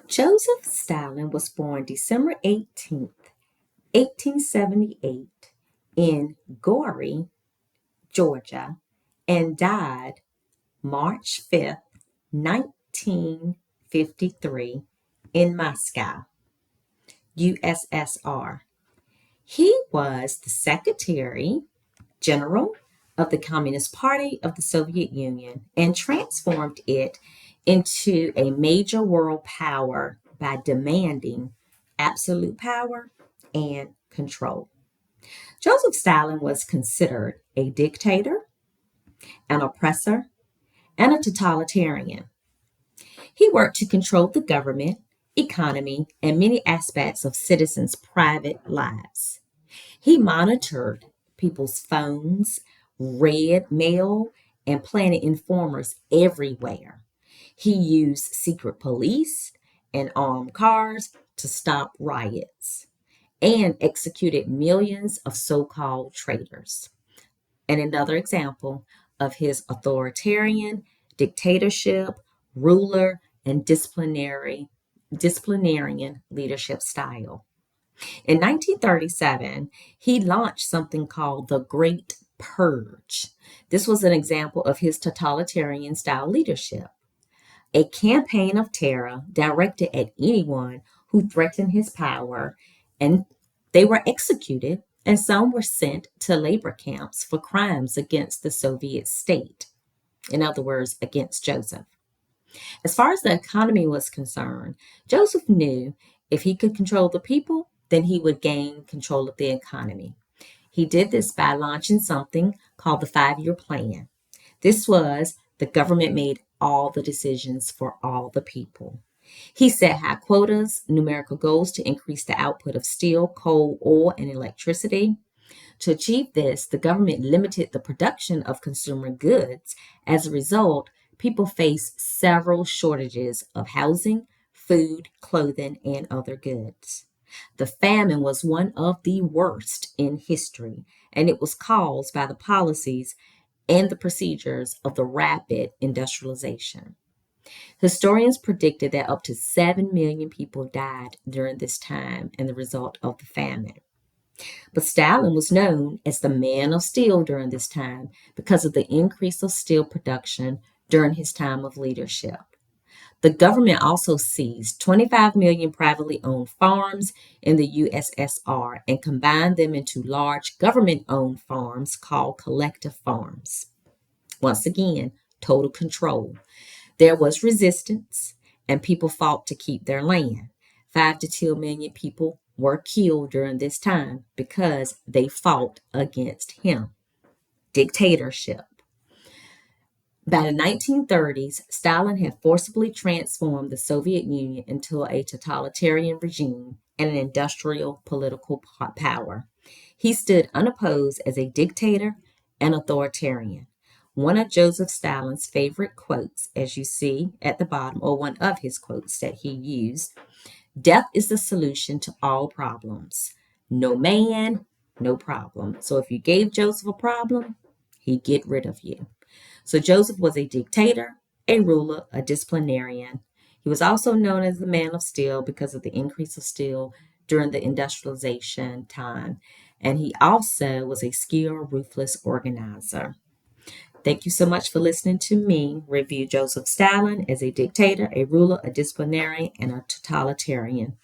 Joseph Stalin was born December 18th, 1878, in Gori, Georgia, and died March 5th, 1953, in Moscow, USSR. He was the Secretary General of the Communist Party of the Soviet Union and transformed it into a major world power by demanding absolute power and control. Joseph Stalin was considered a dictator, an oppressor, and a totalitarian. He worked to control the government, economy, and many aspects of citizens' private lives. He monitored people's phones, read mail, and planted informers everywhere. He used secret police and armed cars to stop riots and executed millions of so called traitors. And another example of his authoritarian dictatorship, ruler, and disciplinarian leadership style. In 1937, he launched something called the Great Purge. This was an example of his totalitarian style leadership, a campaign of terror directed at anyone who threatened his power, and they were executed, and some were sent to labor camps for crimes against the Soviet state. In other words, against Joseph. As far as the economy was concerned, Joseph knew if he could control the people, then he would gain control of the economy. He did this by launching something called the 5 Year Plan. This was the government made all the decisions for all the people. He set high quotas, numerical goals to increase the output of steel, coal, oil, and electricity. To achieve this, the government limited the production of consumer goods. As a result, people faced several shortages of housing, food, clothing, and other goods. The famine was one of the worst in history, and it was caused by the policies and the procedures of the rapid industrialization. Historians predicted that up to 7 million people died during this time and the result of the famine. But Stalin was known as the man of steel during this time because of the increase of steel production during his time of leadership. The government also seized 25 million privately owned farms in the USSR and combined them into large government owned farms called collective farms. Once again, total control. There was resistance, and people fought to keep their land. 5 to 10 million people were killed during this time because they fought against him. Dictatorship. By the 1930s, Stalin had forcibly transformed the Soviet Union into a totalitarian regime and an industrial political power. He stood unopposed as a dictator and authoritarian. One of Joseph Stalin's favorite quotes, as you see at the bottom, or one of his quotes that he used: death is the solution to all problems. No man, no problem. So if you gave Joseph a problem, he'd get rid of you. So Joseph was a dictator, a ruler, a disciplinarian. He was also known as the man of steel because of the increase of steel during the industrialization time. And he also was a skilled, ruthless organizer. Thank you so much for listening to me review Joseph Stalin as a dictator, a ruler, a disciplinarian, and a totalitarian.